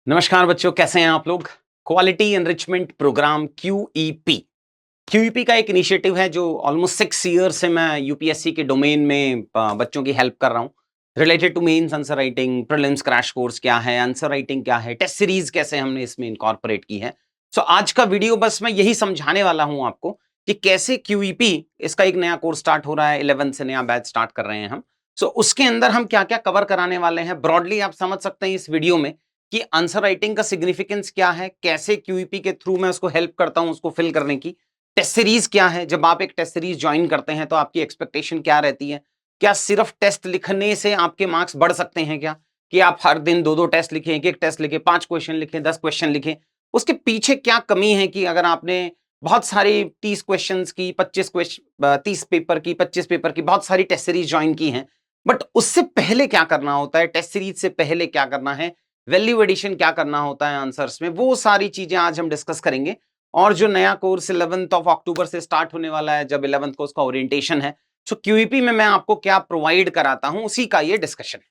नमस्कार बच्चों, कैसे हैं आप लोग। क्वालिटी एनरिचमेंट प्रोग्राम क्यूईपी का एक इनिशिएटिव है जो ऑलमोस्ट 6 ईयर से मैं यूपीएससी के डोमेन में बच्चों की हेल्प कर रहा हूं। Related to mains answer writing, prelims crash course क्या है, आंसर राइटिंग क्या है, टेस्ट सीरीज कैसे हमने इसमें इनकॉर्पोरेट की है। सो आज का वीडियो बस मैं यही समझाने वाला हूं आपको कि कैसे क्यूईपी, इसका एक नया कोर्स स्टार्ट हो रहा है, 11 से नया बैच स्टार्ट कर रहे हैं हम। सो उसके अंदर हम क्या क्या कवर कराने वाले हैं, ब्रॉडली आप समझ सकते हैं इस वीडियो में कि आंसर राइटिंग का सिग्निफिकेंस क्या है, कैसे क्यूईपी के थ्रू मैं उसको हेल्प करता हूं उसको फिल करने की। टेस्ट सीरीज क्या है, जब आप एक टेस्ट सीरीज ज्वाइन करते हैं तो आपकी एक्सपेक्टेशन क्या रहती है। क्या सिर्फ टेस्ट लिखने से आपके मार्क्स बढ़ सकते हैं क्या, कि आप हर दिन दो दो टेस्ट लिखें, एक एक टेस्ट लिखें, 5 क्वेश्चन लिखें, 10 क्वेश्चन लिखें। उसके पीछे क्या कमी है कि अगर आपने बहुत सारी 30 क्वेश्चन की, 25 क्वेश्चन, 30 पेपर की, 25 पेपर की बहुत सारी टेस्ट सीरीज ज्वाइन की हैं, बट उससे पहले क्या करना होता है, टेस्ट सीरीज से पहले क्या करना है, वैल्यू एडिशन क्या करना होता है आंसर्स में, वो सारी चीजें आज हम डिस्कस करेंगे। और जो नया कोर्स 11th ऑफ अक्टूबर से स्टार्ट होने वाला है, जब 11th को उसका ओरिएंटेशन है, सो क्यूईपी में मैं आपको क्या प्रोवाइड कराता हूं उसी का ये डिस्कशन है।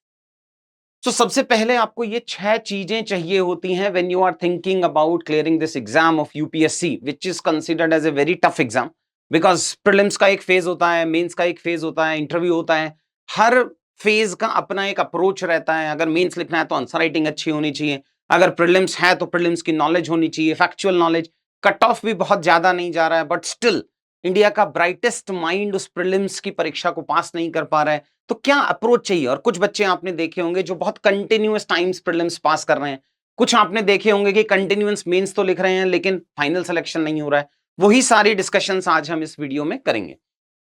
सो सबसे पहले आपको ये 6 चीजें चाहिए होती हैं when you are thinking about clearing this exam of UPSC, which is considered as a very tough exam. Because prelims का एक फेज होता है, मेंस का एक फेज होता है, इंटरव्यू होता है। हर फेज का अपना एक अप्रोच रहता है। अगर मेंस लिखना है तो आंसर राइटिंग अच्छी होनी चाहिए, अगर प्रीलिम्स है तो प्रीलिम्स की नॉलेज होनी चाहिए, फैक्चुअल नॉलेज। कट ऑफ भी बहुत ज्यादा नहीं जा रहा है, बट स्टिल इंडिया का ब्राइटेस्ट माइंड उस प्रीलिम्स की परीक्षा को पास नहीं कर पा रहा है। तो क्या अप्रोच चाहिए। और कुछ बच्चे आपने देखे होंगे जो बहुत कंटिन्यूअस टाइम्स प्रीलिम्स पास कर रहे हैं, कुछ आपने देखे होंगे कि कंटिन्यूअस मेंस तो लिख रहे हैं लेकिन फाइनल सिलेक्शन नहीं हो रहा है। वही सारी डिस्कशंस आज हम इस वीडियो में करेंगे।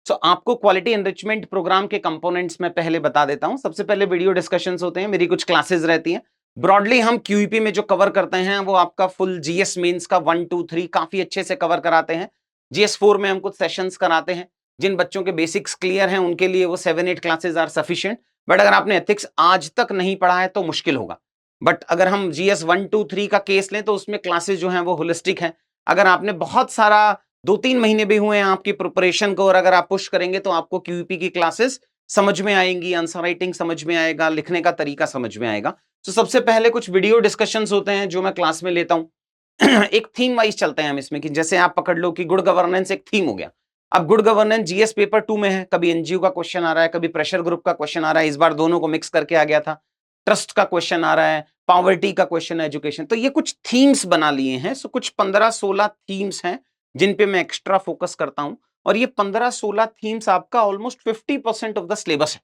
सो आपको क्वालिटी एनरिचमेंट प्रोग्राम के कंपोनेंट्स में पहले बता देता हूं। सबसे पहले वीडियो डिस्कशंस होते हैं, मेरी कुछ क्लासेस रहती हैं। ब्रॉडली हम क्यूईपी में जो कवर करते हैं वो आपका फुल जीएस मेंस का 1 2 3 काफी अच्छे से कवर कराते हैं। जीएस 4 में हम कुछ सेशंस कराते हैं। जिन बच्चों के बेसिक्स क्लियर हैं उनके लिए वो 7 8 क्लासेस आर सफिशिएंट। बट अगर आपने एथिक्स आज तक नहीं पढ़ा है तो मुश्किल होगा। बट अगर हम जीएस 1 2 3 का केस लें तो उसमें क्लासेस जो हैं वो होलिस्टिक हैं। अगर आपने बहुत सारा 2 3 महीने भी हुए हैं आपकी प्रिपरेशन को, और अगर आप पुश करेंगे तो आपको क्यूईपी की क्लासेस समझ में आएंगी, आंसर राइटिंग समझ में आएगा, लिखने का तरीका समझ में आएगा। तो सबसे पहले कुछ वीडियो डिस्कशंस होते हैं जो मैं क्लास में लेता हूं। एक थीम वाइज चलते हैं हम इसमें, कि जैसे आप पकड़ लो कि गुड गवर्नेंस एक थीम हो गया। अब गुड गवर्नेंस जीएस पेपर 2 में है, कभी एनजीओ का क्वेश्चन आ रहा है, कभी प्रेशर ग्रुप का क्वेश्चन आ रहा है। इस बार दोनों को मिक्स करके आ गया था। ट्रस्ट का क्वेश्चन आ रहा है, पॉवर्टी का क्वेश्चन है, एजुकेशन। तो ये कुछ थीम्स बना लिए हैं। सो कुछ 15 16 थीम्स हैं जिन पे मैं एक्स्ट्रा फोकस करता हूं। और ये 15 16 थीम्स आपका ऑलमोस्ट 50% ऑफ द सिलेबस है।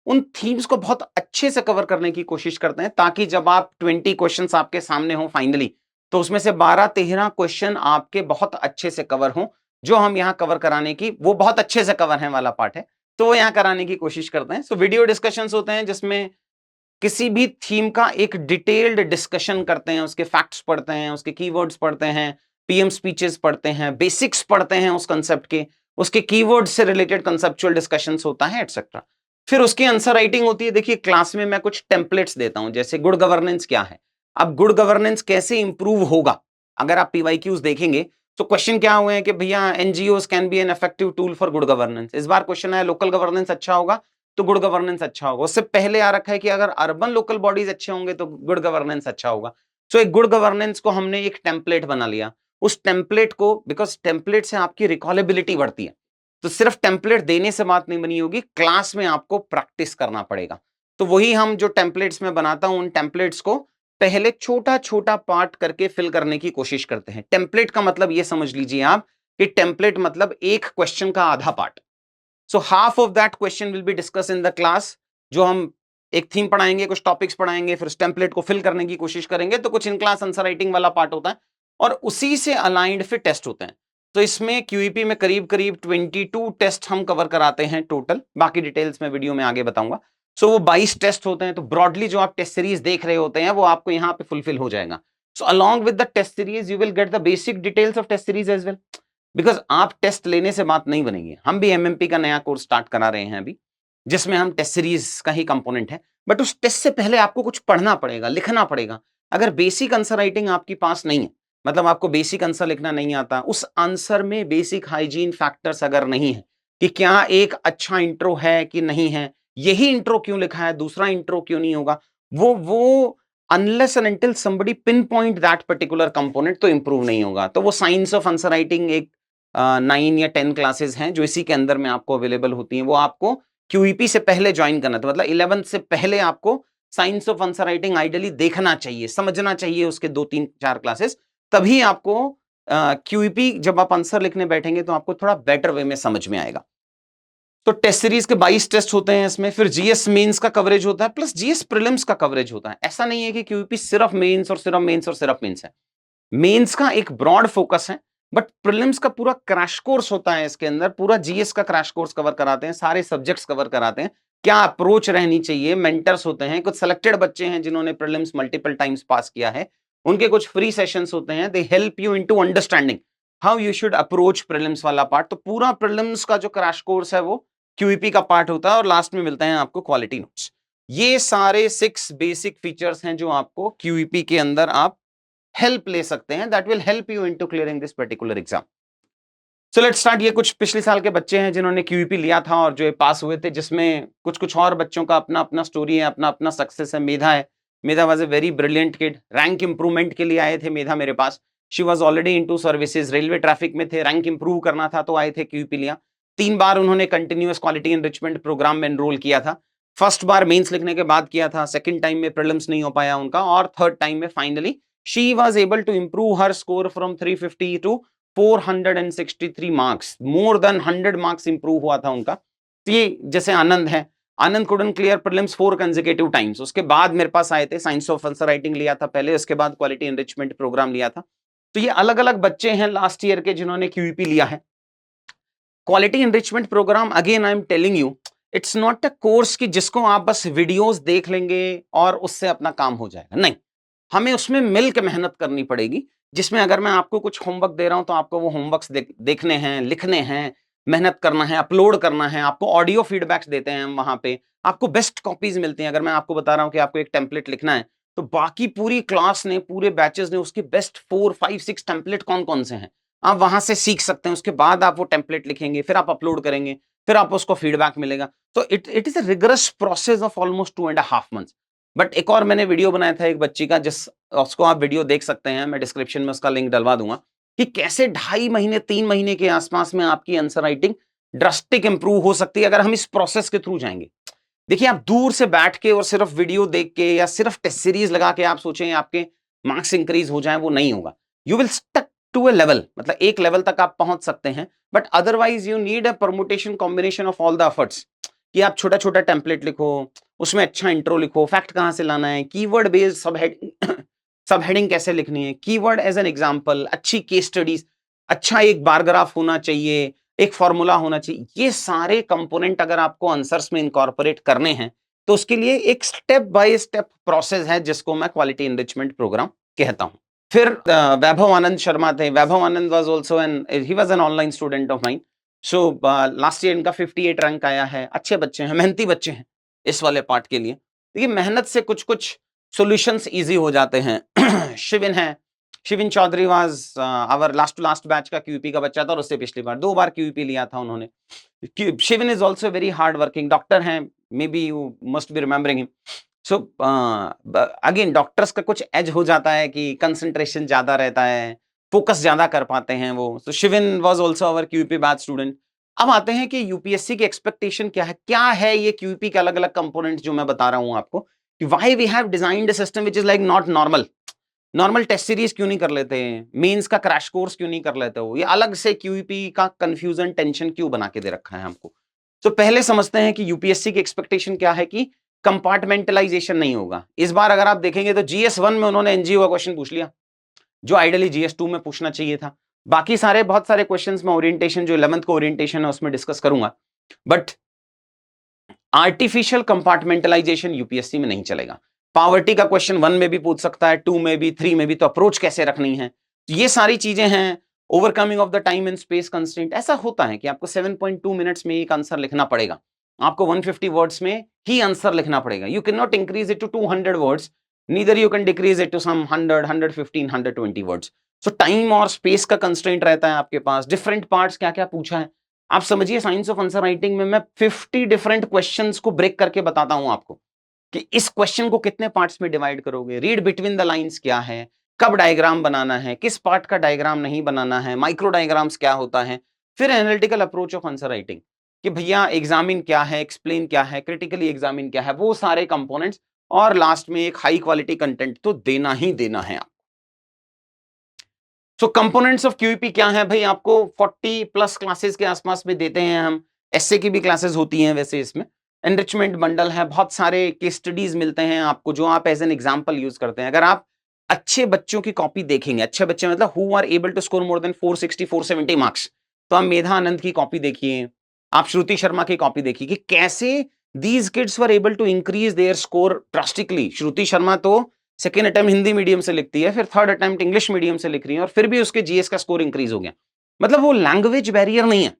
उन थीम्स को बहुत अच्छे से कवर करने की कोशिश करते हैं, ताकि जब आप 20 क्वेश्चंस आपके सामने हो फाइनली, तो उसमें से 12 13 क्वेश्चन आपके बहुत अच्छे से कवर हो। जो हम यहाँ कवर कराने की, वो बहुत अच्छे से कवर है वाला पार्ट है, तो वो यहाँ कराने की कोशिश करते हैं। सो वीडियो डिस्कशंस होते हैं जिसमें किसी भी थीम का एक डिटेल्ड डिस्कशन करते हैं, उसके फैक्ट्स पढ़ते हैं, उसके कीवर्ड्स पढ़ते हैं, पीएम स्पीचेस पढ़ते हैं, बेसिक्स पढ़ते हैं उस कंसेप्ट के, उसके कीवर्ड्स से रिलेटेड कंसेप्चुअल डिस्कशंस होता है, एटसेट्रा। फिर उसकी आंसर राइटिंग होती है। देखिए क्लास में मैं कुछ टेम्पलेट्स देता हूं, जैसे गुड गवर्नेंस क्या है। अब गुड गवर्नेंस कैसे इंप्रूव होगा, अगर आप पीवाईक्यूज देखेंगे तो क्वेश्चन क्या हुए हैं कि भैया NGOs can be an effective tool for good governance. इस बार क्वेश्चन है लोकल गवर्नेंस अच्छा होगा तो गुड गवर्नेंस अच्छा होगा। उससे पहले आ रखा है कि अगर अर्बन लोकल बॉडीज अच्छे होंगे तो गुड गवर्नेंस अच्छा होगा। सो एक गुड गवर्नेंस को हमने एक टेम्पलेट बना लिया। उस टेम्पलेट को, बिकॉज टेम्पलेट से आपकी रिकॉलेबिलिटी बढ़ती है, तो सिर्फ टेम्पलेट देने से बात नहीं बनी होगी, क्लास में आपको प्रैक्टिस करना पड़ेगा। तो वही हम जो टेम्पलेट्स में बनाता हूं, उन टेम्पलेट्स को पहले छोटा छोटा पार्ट करके फिल करने की कोशिश करते हैं। टेम्पलेट का मतलब ये समझ लीजिए आप कि टेम्पलेट मतलब एक क्वेश्चन का आधा part. So half of that question will be discuss in the class. जो हम एक थीम पढ़ाएंगे, कुछ टॉपिक्स पढ़ाएंगे, फिर उस टेम्पलेट को फिल करने की कोशिश करेंगे, तो कुछ इन क्लास आंसर राइटिंग वाला पार्ट होता है, और उसी से अलाइंड फिर टेस्ट होते हैं। तो इसमें क्यूईपी में करीब करीब 22 टेस्ट हम कवर कराते हैं टोटल। बाकी डिटेल्स में वीडियो में आगे बताऊंगा। सो वो 22 टेस्ट होते हैं। तो ब्रॉडली जो आप टेस्ट सीरीज देख रहे होते हैं वो आपको यहाँ पे फुलफिल हो जाएगा। So along with the test series you will get the basic details of test series as well. Because आप टेस्ट लेने से बात नहीं बनेगी। हम भी एमएमपी का नया कोर्स स्टार्ट करा रहे हैं अभी, जिसमें हम टेस्ट सीरीज का ही कंपोनेंट है। बट उस टेस्ट से पहले आपको कुछ पढ़ना पड़ेगा, लिखना पड़ेगा। अगर बेसिक आंसर राइटिंग आपके पास नहीं है, मतलब आपको बेसिक आंसर लिखना नहीं आता, उस आंसर में बेसिक हाइजीन फैक्टर्स अगर नहीं है, कि क्या एक अच्छा इंट्रो है कि नहीं है, यही इंट्रो क्यों लिखा है, दूसरा इंट्रो क्यों नहीं होगा, वो unless and until somebody pin point that particular component, तो इंप्रूव नहीं होगा। तो वो साइंस ऑफ आंसर राइटिंग एक 9 या 10 क्लासेस हैं जो इसी के अंदर में आपको अवेलेबल होती हैं। वो आपको क्यूईपी से पहले ज्वाइन करना था, मतलब 11th से पहले आपको science of answer writing ideally देखना चाहिए, समझना चाहिए उसके 2-3-4 क्लासेस, तभी आपको क्यूईपी जब आप आंसर लिखने बैठेंगे तो आपको थोड़ा बेटर वे में समझ में आएगा। तो टेस्ट सीरीज के 22 टेस्ट होते हैं इसमें, फिर जीएस मेंस का कवरेज होता है, प्लस जीएस प्रीलिम्स का कवरेज होता है। ऐसा नहीं है कि क्यूईपी सिर्फ मेंस और सिर्फ मेंस और सिर्फ मेंस है। मेंस का एक ब्रॉड फोकस है, बट प्रीलिम्स का पूरा क्रैश कोर्स होता है इसके अंदर, पूरा जीएस का क्रैश कोर्स कवर कराते हैं, सारे सब्जेक्ट्स कवर कराते हैं, क्या अप्रोच रहनी चाहिए, मेंटर्स होते हैं, कुछ सेलेक्टेड बच्चे हैं जिन्होंने प्रीलिम्स मल्टीपल टाइम्स पास किया है, उनके कुछ फ्री सेशंस होते हैं, they help you into understanding how you should approach prelims वाला पार्ट। तो पूरा प्रीलिम्स का जो क्रैश कोर्स है वो क्यूईपी का पार्ट होता है, और लास्ट में मिलते हैं आपको क्वालिटी नोट्स। ये सारे 6 बेसिक फीचर्स हैं जो आपको क्यूईपी के अंदर आप हेल्प ले सकते हैं, that will help you into clearing this particular exam. So let's start. ये कुछ पिछले साल के बच्चे हैं जिन्होंने क्यूईपी लिया था और जो पास हुए थे, जिसमें कुछ कुछ और बच्चों का अपना अपना स्टोरी है, अपना अपना सक्सेस है। मेधा है, Medha was a very brilliant kid, rank improvement के लिए आए थे मेधा मेरे पास। She was already into services, railway traffic में थे, रैंक इंप्रूव करना था तो आए थे, क्यूईपी लिया। 3 बार उन्होंने कंटिन्यूअस क्वालिटी एनरिचमेंट प्रोग्राम में एनरोल किया था। फर्स्ट बार मेंस लिखने के बाद किया था, सेकंड टाइम में प्रीलिम्स नहीं हो पाया उनका, और थर्ड टाइम में finally she was able to improve her score from 350 to 463 marks, more than 100 marks improve हुआ था उनका। तो ये जैसे आनंद है, आनंद couldn't clear prelims 4 consecutive times, उसके बाद मेरे पास आए थे, साइंस ऑफ आंसर राइटिंग लिया था पहले, उसके बाद क्वालिटी एनरिचमेंट प्रोग्राम लिया था। तो ये अलग अलग बच्चे हैं लास्ट ईयर के जिन्होंने क्यूईपी लिया है। Quality enrichment programme, again I am telling you, it's not a course कि जिसको आप बस वीडियोस देख लेंगे और उससे अपना काम हो जाएगा, नहीं। हमें उसमें मिलकर मेहनत करनी पड़ेगी, जिसमें अगर मैं आपको कुछ होमवर्क दे रहा हूं तो आपको वो होमवर्क्स देखने हैं, लिखने हैं, मेहनत करना है, अपलोड करना है, आपको ऑडियो फीडबैक्स देते हैं हम वहां पे, आपको बेस्ट कॉपीज मिलती हैं। अगर मैं आपको बता रहा हूं कि आपको एक टेम्पलेट लिखना है, तो बाकी पूरी क्लास ने, पूरे बैचेस ने उसके बेस्ट 4, 5, 6 टेम्पलेट कौन कौन से हैं आप वहां से सीख सकते हैं। उसके बाद आप वो टेम्पलेट लिखेंगे, फिर आप अपलोड करेंगे, फिर आपको उसको फीडबैक मिलेगा। तो it is a rigorous process of almost 2.5 months। But एक और मैंने वीडियो बनाया था एक बच्ची का, जिस उसको आप वीडियो देख सकते हैं, मैं डिस्क्रिप्शन में उसका लिंक डलवा दूंगा, कि कैसे 2.5 महीने 3 महीने के आसपास में आपकी आंसर राइटिंग ड्रास्टिक इंप्रूव हो सकती है अगर हम इस प्रोसेस के थ्रू जाएंगे। देखिए, आप दूर से बैठ के और सिर्फ वीडियो देख के या सिर्फ टेस्ट सीरीज लगा के आप सोचें आपके मार्क्स इंक्रीज हो जाए, वो नहीं होगा। You will stuck to a level, मतलब एक लेवल तक आप पहुंच सकते हैं, but otherwise you need a permutation combination of all the efforts, कि आप छोटा छोटा टेम्पलेट लिखो, उसमें अच्छा इंट्रो लिखो, फैक्ट कहां से लाना है, कीवर्ड बेस्ड सब हेडिंग कैसे लिखनी है, कीवर्ड एज एन एग्जांपल, अच्छी केस स्टडीज, अच्छा एक बारग्राफ होना चाहिए, एक फॉर्मूला होना चाहिए। ये सारे कंपोनेंट अगर आपको आंसर्स में इनकॉर्पोरेट करने हैं, तो उसके लिए एक स्टेप बाय स्टेप प्रोसेस है, जिसको मैं क्वालिटी एनरिचमेंट प्रोग्राम कहता हूं। फिर वैभव आनंद शर्मा थे। Vaibhav Anand was also he was an online student of mine. So last year इनका 58 रैंक आया है। अच्छे बच्चे हैं, मेहनती बच्चे हैं इस वाले पार्ट के लिए। देखिए, मेहनत से कुछ कुछ सॉल्यूशंस इजी हो जाते हैं। शिविन है, Shivin Chaudhary was our last to last batch का क्यूईपी का बच्चा था, और उससे पिछली बार 2 बार क्यूईपी लिया था उन्होंने। Shivin is also very hard working doctor हैं, maybe you must be remembering him. So again doctors का कुछ एज हो जाता है कि कंसंट्रेशन ज्यादा रहता है, फोकस ज्यादा कर पाते हैं वो। So Shivin was also our QEP batch student. अब आते हैं कि यूपीएससी की एक्सपेक्टेशन क्या है ये क्यूईपी के अलग अलग कंपोनेंट जो मैं बता रहा हूं आपको, कि why we have designed a system which is like not normal. Normal test series क्यों नहीं कर लेते हैं, मेंस का क्रैश कोर्स क्यों नहीं कर लेते हो, ये अलग से क्यूईपी का कंफ्यूजन टेंशन क्यों बना के दे रखा है हमको। तो पहले समझते हैं कि यूपीएससी की एक्सपेक्टेशन क्या है, कि कंपार्टमेंटलाइजेशन नहीं होगा। इस बार अगर आप देखेंगे तो जीएस 1 में उन्होंने एनजीओ का क्वेश्चन पूछ लिया, जो आइडियली जीएस 2 में पूछना चाहिए था। बाकी सारे बहुत सारे क्वेश्चंस में ओरिएंटेशन, जो 11th का ओरिएंटेशन है उसमें डिस्कस करूंगा, बट आर्टिफिशियल कंपार्टमेंटलाइजेशन यूपीएससी में नहीं चलेगा। पावर्टी का क्वेश्चन 1 में भी पूछ सकता है, 2 में भी, 3 में भी। तो अप्रोच कैसे रखनी है, तो ये सारी चीजें हैं। Overcoming of the time and space constraint, ऐसा होता है कि आपको 7.2 मिनट्स में एक आंसर लिखना पड़ेगा, आपको 150 वर्ड्स में ही आंसर लिखना पड़ेगा। You can not increase it to 200 words, neither you can decrease it to some 100, 115, 120 words. So time और स्पेस का कंस्ट्रेंट रहता है आपके पास। डिफरेंट पार्ट्स क्या क्या पूछा है, आप समझिए साइंस ऑफ आंसर राइटिंग में मैं 50 डिफरेंट क्वेश्चंस को ब्रेक करके बताता हूं आपको। कि इस क्वेश्चन को कितने पार्ट्स में डिवाइड करोगे, रीड बिटवीन द लाइंस क्या है, कब डायग्राम बनाना है, किस पार्ट का डायग्राम नहीं बनाना है, माइक्रो डायग्राम्स क्या होता है, फिर analytical approach of answer writing कि भैया एग्जामिन क्या है, एक्सप्लेन क्या है, क्रिटिकली एग्जामिन क्या है, वो सारे कंपोनेंट्स, और लास्ट में एक हाई क्वालिटी कंटेंट तो देना ही देना है। सो कंपोनेंट्स ऑफ क्यूईपी क्या है भाई, आपको 40 प्लस क्लासेस के आसपास में देते हैं हम, एसए की भी क्लासेस होती हैं वैसे इसमें, एनरिचमेंट बंडल है, बहुत सारे केस स्टडीज मिलते हैं आपको जो आप एज एन एग्जांपल यूज करते हैं। अगर आप अच्छे बच्चों की कॉपी देखेंगे, अच्छे बच्चे मतलब who are able to score more than 460 470 marks, तो आप मेधा आनंद की कॉपी देखिए, आप श्रुति शर्मा की कॉपी देखिए कि कैसे these kids were able to increase their score drastically. Shruti Sharma तो सेकेंड अटेम्प्ट हिंदी मीडियम से लिखती है, फिर थर्ड अटेम्प्ट इंग्लिश मीडियम से लिख रही है, और फिर भी उसके जीएस का स्कोर इंक्रीज हो गया। मतलब वो लैंग्वेज बैरियर नहीं है,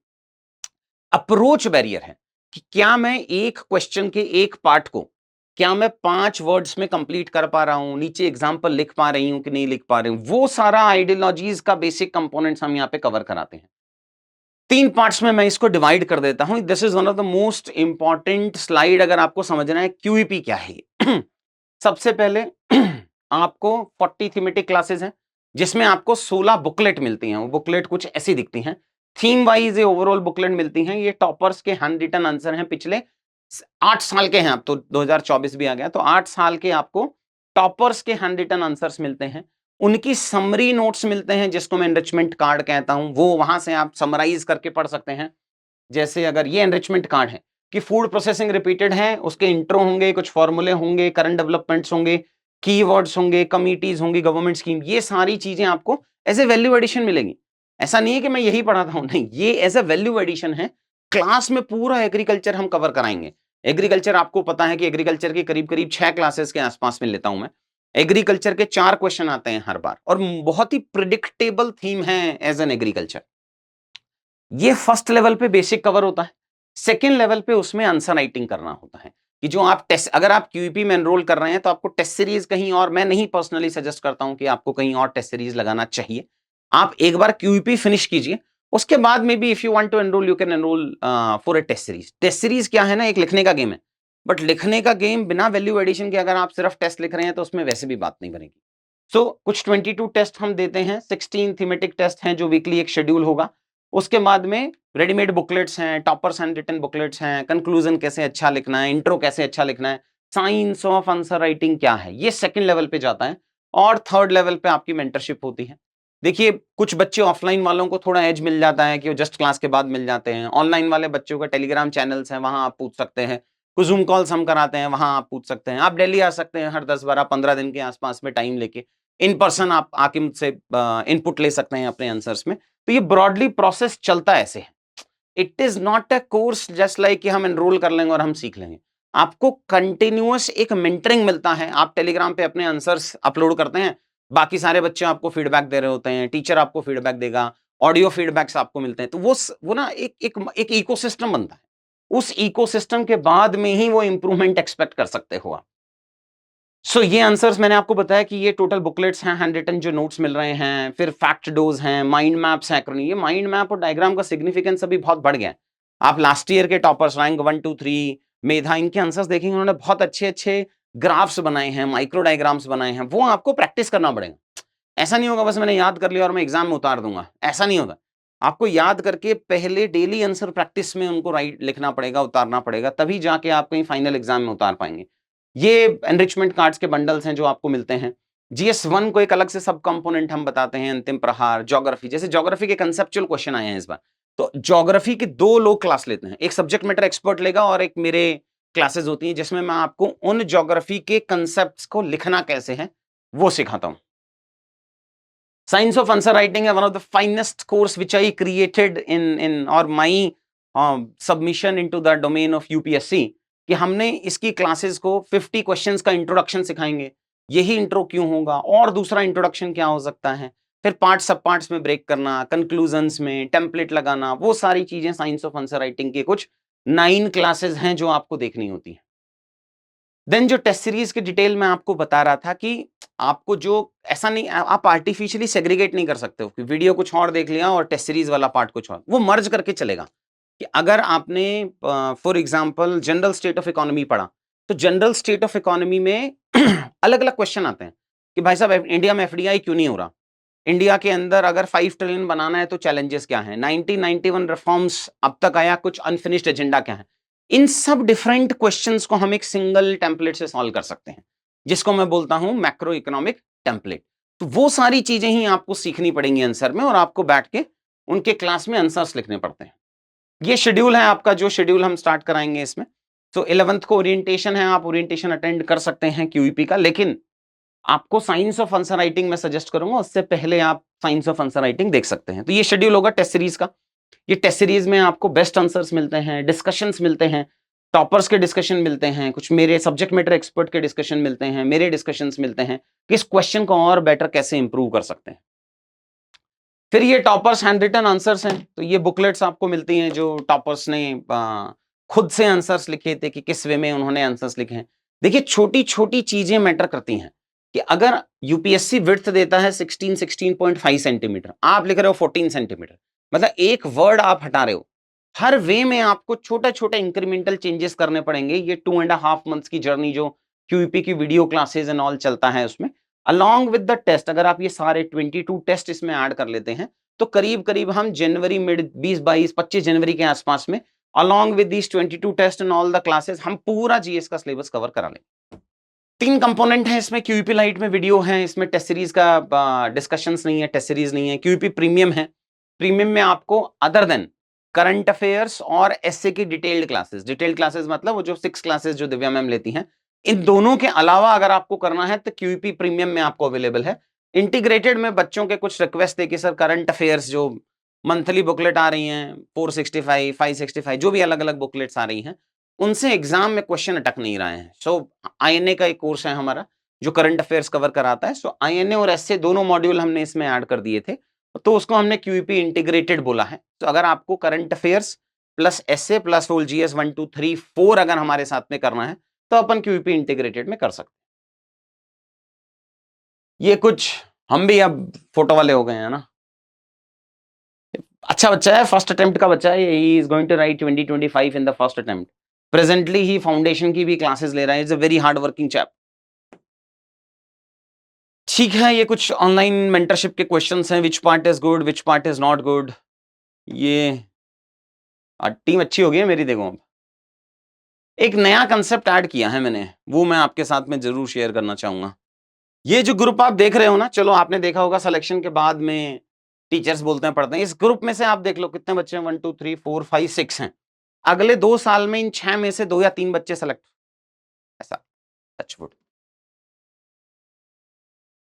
अप्रोच बैरियर है कि क्या मैं एक क्वेश्चन के एक पार्ट को क्या मैं 5 वर्ड्स में कंप्लीट कर पा रहा हूं, नीचे एग्जांपल लिख पा रही हूं कि नहीं लिख पा रही हूं। वो सारा आइडियोलॉजीज का बेसिक कंपोनेंट्स हम यहाँ पे कवर कराते हैं। 3 पार्ट्स में मैं इसको डिवाइड कर देता हूं। This is one of the most important slide अगर आपको समझना है क्यूईपी क्या है। सबसे पहले आपको 40 थीमेटिक क्लासेस हैं जिसमें आपको 16 बुकलेट मिलती हैं। वो बुकलेट कुछ ऐसी दिखती हैं, थीम वाइज ये ओवरऑल बुकलेट मिलती हैं। ये टॉपर्स के हैंड रिटन आंसर हैं, पिछले 8 साल के हैं, अब तो 2024 भी आ गया, तो 8 साल के आपको टॉपर्स के हैंड रिटन आंसर्स मिलते हैं। उनकी समरी नोट्स मिलते हैं जिसको मैं एनरिचमेंट कार्ड कहता हूं, वो वहां से आप समराइज करके पढ़ सकते हैं। जैसे अगर ये एनरिचमेंट कार्ड है कि फूड प्रोसेसिंग रिपीटेड है, उसके इंट्रो होंगे, कुछ फॉर्मूले होंगे, करंट डेवलपमेंट्स होंगे, कीवर्ड्स होंगे, कमिटीज होंगी, गवर्नमेंट स्कीम, ये सारी चीजें आपको एज ए वैल्यू एडिशन मिलेंगी। ऐसा नहीं है कि मैं यही पढ़ाता हूं, नहीं, ये एज ए वैल्यू एडिशन है। क्लास में पूरा एग्रीकल्चर हम कवर कराएंगे। एग्रीकल्चर आपको पता है कि एग्रीकल्चर की करीब करीब 6 क्लासेस के आसपास में लेता हूं मैं। एग्रीकल्चर के 4 क्वेश्चन आते हैं हर बार, और बहुत ही प्रिडिक्टेबल थीम है एज एन एग्रीकल्चर। ये फर्स्ट लेवल पे बेसिक कवर होता है। सेकेंड लेवल पे उसमें आंसर राइटिंग करना होता है कि जो आप टेस्ट, अगर आप क्यूईपी में एनरोल कर रहे हैं तो आपको टेस्ट सीरीज कहीं और, मैं नहीं पर्सनली सजेस्ट करता हूं कि आपको कहीं और टेस्ट सीरीज लगाना चाहिए। आप एक बार क्यूईपी फिनिश कीजिए, उसके बाद में भी if you want to enrol you can enrol for a test series. Test series क्या है ना, एक लिखने का गेम है, बट लिखने का गेम बिना वैल्यू एडिशन के अगर आप सिर्फ टेस्ट लिख रहे हैं तो उसमें वैसे भी बात नहीं बनेगी। सो कुछ 22 टेस्ट हम देते हैं, 16 थीमेटिक टेस्ट हैं जो वीकली एक शेड्यूल होगा। उसके बाद में रेडीमेड बुकलेट्स हैं, टॉपर्स हैंड रिटन बुकलेट्स हैं, कंक्लूजन कैसे अच्छा लिखना है, इंट्रो कैसे अच्छा लिखना है, साइंस ऑफ आंसर राइटिंग क्या है, ये सेकंड लेवल पे जाता है। और थर्ड लेवल पे आपकी मेंटरशिप होती है। देखिए कुछ बच्चे ऑफलाइन वालों को थोड़ा एज मिल जाता है कि वो जस्ट क्लास के बाद मिल जाते हैं। ऑनलाइन वाले बच्चों का टेलीग्राम चैनल्स हैं, वहां आप पूछ सकते हैं। कुछ जूम कॉल्स हम कराते हैं, वहां आप पूछ सकते हैं। आप दिल्ली आ सकते हैं हर 10 12 15 दिन के आसपास में टाइम लेके, इन पर्सन आप आके मुझसे इनपुट ले सकते हैं अपने आंसर्स में। तो ये ब्रॉडली प्रोसेस चलता ऐसे है। It is not a course just like कि हम एनरोल कर लेंगे और हम सीख लेंगे। आपको कंटिन्यूअस एक मेंटरिंग मिलता है। आप टेलीग्राम पे अपने आंसर्स अपलोड करते हैं, बाकी सारे बच्चे आपको फीडबैक दे रहे होते हैं, टीचर आपको फीडबैक देगा, ऑडियो फीडबैक्स आपको मिलते हैं, तो वो ना एक इकोसिस्टम बनता है। उस इकोसिस्टम के बाद में ही वो इंप्रूवमेंट एक्सपेक्ट कर सकते हो आप। सो ये आंसर्स मैंने आपको बताया कि ये टोटल बुकलेट्स हैं, हैंड रिटन जो नोट्स मिल रहे हैं, फिर फैक्ट डोज हैं, माइंड मैप्स हैं। ये माइंड मैप और डायग्राम का सिग्निफिकेंस अभी बहुत बढ़ गया है। आप लास्ट ईयर के टॉपर्स रैंक 1 2 3 मेधा, इनके आंसर्स देखेंगे, उन्होंने बहुत अच्छे अच्छे ग्राफ्स बनाए हैं, माइक्रो डायग्राम्स बनाए हैं। वो आपको प्रैक्टिस करना पड़ेगा। ऐसा नहीं होगा बस मैंने याद कर लिया और मैं एग्जाम में उतार दूंगा, ऐसा नहीं होगा। आपको याद करके पहले डेली आंसर प्रैक्टिस में उनको राइट लिखना पड़ेगा, उतारना पड़ेगा, तभी जाके आप कहीं फाइनल एग्जाम में उतार पाएंगे। ये एनरिचमेंट कार्ड्स के बंडल्स हैं जो आपको मिलते हैं। जीएस1 को एक अलग से सब कंपोनेंट हम बताते हैं, अंतिम प्रहार, ज्योग्राफी। जैसे ज्योग्राफी के कंसेप्चुअल क्वेश्चन आए हैं इस बार, तो ज्योग्राफी के 2 लोग क्लास लेते हैं, एक सब्जेक्ट मैटर एक्सपर्ट लेगा और एक मेरे क्लासेस होती हैं जिसमें मैं आपको उन ज्योग्राफी के कंसेप्ट्स को लिखना कैसे है वो सिखाता हूं। साइंस ऑफ आंसर राइटिंग है one of the finest course which I created in और my submission into the domain of UPSC, कि हमने इसकी क्लासेस को 50 क्वेश्चंस का इंट्रोडक्शन सिखाएंगे। यही इंट्रो क्यों होगा, और दूसरा इंट्रोडक्शन क्या हो सकता है, फिर पार्ट सब पार्ट्स में ब्रेक करना, कंक्लूजन्स में टेम्पलेट लगाना, वो सारी चीजें साइंस ऑफ आंसर राइटिंग के कुछ 9 क्लासेस हैं जो आपको देखनी होती है। देन जो टेस्ट सीरीज की डिटेल में आपको बता रहा था कि आपको जो ऐसा नहीं, आप आर्टिफिशियली सेग्रीगेट नहीं कर सकते हो कि वीडियो कुछ और देख लिया और टेस्ट सीरीज वाला पार्ट कुछ और, वो मर्ज करके चलेगा। कि अगर आपने for example general state of economy पढ़ा, तो जनरल स्टेट ऑफ इकोनॉमी में अलग अलग क्वेश्चन आते हैं कि भाई साहब इंडिया में एफडीआई क्यों नहीं हो रहा, इंडिया के अंदर अगर 5 ट्रिलियन बनाना है तो चैलेंजेस क्या हैं, 1991 रिफॉर्म्स अब तक आया, कुछ अनफिनिश्ड एजेंडा क्या है। इन सब डिफरेंट क्वेश्चंस को हम एक सिंगल टेम्पलेट से सॉल्व कर सकते हैं, जिसको मैं बोलता हूं मैक्रो इकोनॉमिक टेम्पलेट। तो वो सारी चीजें ही आपको सीखनी पड़ेंगी आंसर में, और आपको बैठ के उनके क्लास में आंसर्स लिखने पड़ते हैं। ये शेड्यूल है आपका, जो शेड्यूल हम स्टार्ट कराएंगे इसमें। तो 11th को ओरिएंटेशन है, आप ओरिएंटेशन अटेंड कर सकते हैं क्यूईपी का, लेकिन आपको साइंस ऑफ आंसर राइटिंग में सजेस्ट करूंगा, उससे पहले आप साइंस ऑफ आंसर राइटिंग देख सकते हैं। तो ये शेड्यूल होगा टेस्ट सीरीज का। ये टेस्ट सीरीज में आपको बेस्ट आंसर्स मिलते हैं, डिस्कशंस मिलते हैं, टॉपर्स के डिस्कशन मिलते हैं, कुछ मेरे सब्जेक्ट मैटर एक्सपर्ट के डिस्कशन मिलते हैं, मेरे डिस्कशंस मिलते हैं कि इस क्वेश्चन को और बेटर कैसे इंप्रूव कर सकते हैं। फिर ये टॉपर्स हैंड रिटन आंसर्स हैं, तो ये बुकलेट्स आपको मिलती हैं जो टॉपर्स ने खुद से आंसर्स लिखे थे कि किस वे में उन्होंने आंसर्स लिखे हैं। देखिए छोटी छोटी चीजें मैटर करती हैं कि अगर यूपीएससी विड्थ देता है 16.5 सेंटीमीटर, आप लिख रहे हो 14 सेंटीमीटर, मतलब एक वर्ड आप हटा रहे हो, हर वे में आपको छोटा छोटा इंक्रीमेंटल चेंजेस करने पड़ेंगे। ये 2.5 मंथ्स की जर्नी जो क्यूईपी की वीडियो क्लासेज एंड ऑल चलता है उसमें, अलॉन्ग विद द टेस्ट, अगर आप ये सारे 22 टेस्ट इसमें ऐड कर लेते हैं तो करीब करीब हम जनवरी मिड 20-22-25 जनवरी के आसपास में along with these 22 test and all the classes हम पूरा जीएस का सिलेबस कवर करा लेंगे। 3 कंपोनेंट है इसमें, क्यूईपी लाइट में वीडियो है, इसमें टेस्ट सीरीज का डिस्कशंस नहीं है, टेस्ट सीरीज नहीं है। क्यूईपी प्रीमियम है, प्रीमियम में आपको अदर देन करंट अफेयर्स और एसए की डिटेल्ड क्लासेस मतलब वो जो 6 क्लासेस जो दिव्या मैम लेती हैं, इन दोनों के अलावा अगर आपको करना है तो क्यूईपी प्रीमियम में आपको अवेलेबल है। इंटीग्रेटेड में बच्चों के कुछ रिक्वेस्ट थे कि सर करंट अफेयर्स जो मंथली बुकलेट आ रही हैं 465, 565 जो भी अलग अलग बुकलेट्स आ रही हैं, उनसे एग्जाम में क्वेश्चन अटक नहीं रहे हैं। सो आईएनए का एक कोर्स है हमारा जो करंट अफेयर्स कवर कराता है। सो आईएनए और एसए दोनों मॉड्यूल हमने इसमें ऐड कर दिए थे, तो उसको हमने क्यूईपी इंटीग्रेटेड बोला है। तो अगर आपको current affairs plus SA plus whole GS 1 2 3 4 अगर हमारे साथ में करना है तो अपन क्यूईपी इंटीग्रेटेड में कर सकते हैं। ये कुछ हम भी अब फोटो वाले हो गए हैं ना। अच्छा बच्चा है, फर्स्ट अटेम्प्ट का बच्चा है, he is going to write 2025 in the first attempt. Presently he foundation की भी क्लासेस ले रहा है, is a very hard working chap. ठीक है, ये कुछ ऑनलाइन मेंटरशिप के क्वेश्चंस हैं, which part is good which part is not good. ये टीम अच्छी हो गई है मेरी, देखो अब एक नया कंसेप्ट ऐड किया है मैंने, वो मैं आपके साथ में जरूर शेयर करना चाहूंगा। ये जो ग्रुप आप देख रहे हो ना, चलो आपने देखा होगा सिलेक्शन के बाद में टीचर्स बोलते हैं पढ़ते हैं, इस ग्रुप में से आप देख लो कितने बच्चे हैं, 1 2 3 4 5 6 हैं। अगले 2 साल में इन 6 में से 2 या 3 बच्चे सेलेक्ट, ऐसा टचवुड।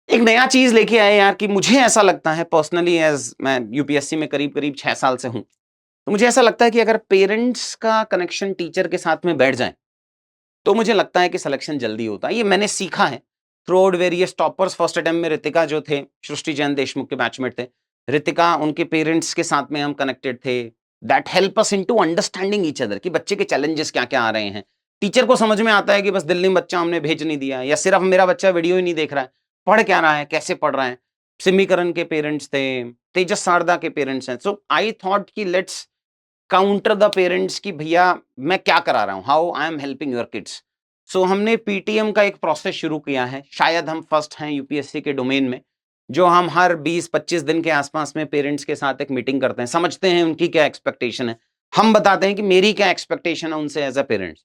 एक नया चीज लेके आए यार, कि मुझे ऐसा लगता है पर्सनली, एज मैं यूपीएससी में करीब करीब 6 साल से हूं, तो मुझे ऐसा लगता है कि अगर पेरेंट्स का कनेक्शन टीचर के साथ में बैठ जाए तो मुझे लगता है कि सिलेक्शन जल्दी होता है। ये मैंने सीखा है through out various toppers. First attempt में रितिका जो थे, सृष्टि जैन देशमुख के बैचमेट थे, रितिका उनके पेरेंट्स के साथ में हम कनेक्टेड थे। That help us into understanding each other कि बच्चे के चैलेंजेस क्या क्या आ रहे हैं। टीचर को समझ में आता है कि बस दिल्ली में बच्चा हमने भेज नहीं दिया, या सिर्फ मेरा बच्चा वीडियो ही नहीं देख रहा है, पढ़ क्या रहा है, कैसे पढ़ रहा है। सिमीकरण के पेरेंट्स थे, तेजस शारदा के पेरेंट्स हैं। सो आई थॉट कि लेट्स काउंटर द पेरेंट्स की भैया मैं क्या करा रहा हूं, how I am helping your kids. So हमने पीटीएम का एक प्रोसेस शुरू किया है, शायद हम फर्स्ट हैं यूपीएससी के डोमेन में, जो हम हर 20-25 दिन के आसपास में पेरेंट्स के साथ एक मीटिंग करते हैं, समझते हैं उनकी क्या एक्सपेक्टेशन है, हम बताते हैं कि मेरी क्या एक्सपेक्टेशन है उनसे एज अ पेरेंट्स।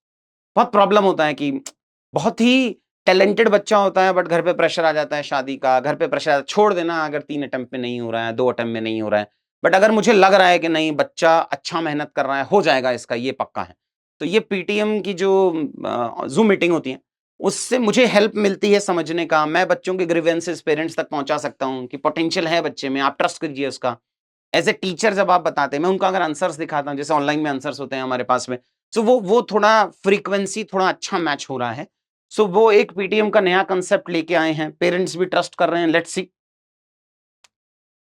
बहुत प्रॉब्लम होता है कि बहुत ही टैलेंटेड बच्चा होता है बट घर पे प्रेशर आ जाता है शादी का, घर पे प्रेशर छोड़ देना अगर 3 अटेम्प्ट में नहीं हो रहा है, 2 अटेम्प्ट में नहीं हो रहा है, बट अगर मुझे लग रहा है कि नहीं बच्चा अच्छा मेहनत कर रहा है, हो जाएगा इसका, ये पक्का है, तो ये पीटीएम की जो जूम मीटिंग होती है उससे मुझे हेल्प मिलती है समझने का। मैं बच्चों के ग्रीवेंसेस पेरेंट्स तक पहुंचा सकता हूं कि पोटेंशियल है बच्चे में, आप ट्रस्ट कीजिए उसका। एज ए टीचर जब आप बताते हैं, मैं उनको अगर आंसर्स दिखाता हूं, जैसे ऑनलाइन में आंसर्स होते हैं हमारे पास में, सो वो थोड़ा फ्रीक्वेंसी थोड़ा अच्छा मैच हो रहा है। सो वो एक पीटीएम का नया कंसेप्ट लेके आए हैं, पेरेंट्स भी ट्रस्ट कर रहे हैं, लेट्स सी।